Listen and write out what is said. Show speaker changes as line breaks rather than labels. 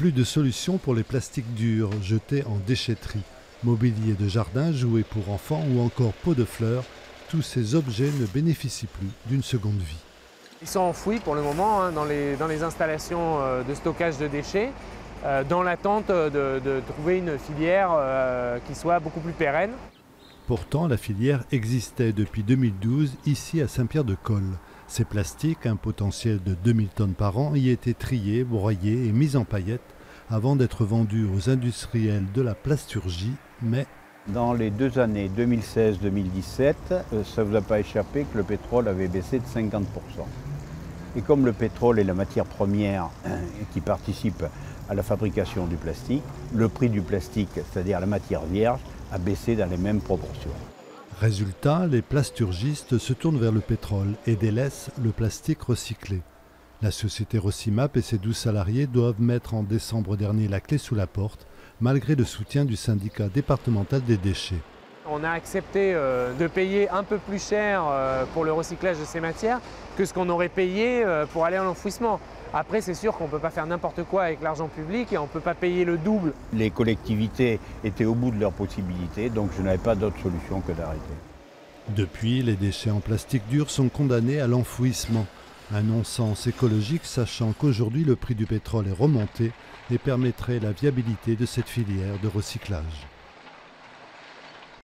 Plus de solutions pour les plastiques durs jetés en déchetterie. Mobilier de jardin, jouets pour enfants ou encore pots de fleurs, tous ces objets ne bénéficient plus d'une seconde vie.
Ils sont enfouis pour le moment dans les installations de stockage de déchets, dans l'attente de trouver une filière qui soit beaucoup plus pérenne.
Pourtant, la filière existait depuis 2012 ici à Saint-Pierre-de-Colle. Ces plastiques, un potentiel de 2000 tonnes par an, y étaient triés, broyés et mis en paillettes avant d'être vendus aux industriels de la plasturgie, mais...
Dans les 2 années 2016-2017, ça ne vous a pas échappé que le pétrole avait baissé de 50%. Et comme le pétrole est la matière première qui participe à la fabrication du plastique, le prix du plastique, c'est-à-dire la matière vierge, a baissé dans les mêmes proportions.
Résultat, les plasturgistes se tournent vers le pétrole et délaissent le plastique recyclé. La société Recimap et ses 12 salariés doivent mettre en décembre dernier la clé sous la porte, malgré le soutien du syndicat départemental des déchets.
On a accepté de payer un peu plus cher pour le recyclage de ces matières que ce qu'on aurait payé pour aller à l'enfouissement. Après, c'est sûr qu'on ne peut pas faire n'importe quoi avec l'argent public et on ne peut pas payer le double.
Les collectivités étaient au bout de leurs possibilités, donc je n'avais pas d'autre solution que d'arrêter.
Depuis, les déchets en plastique dur sont condamnés à l'enfouissement. Un non-sens écologique, sachant qu'aujourd'hui le prix du pétrole est remonté et permettrait la viabilité de cette filière de recyclage.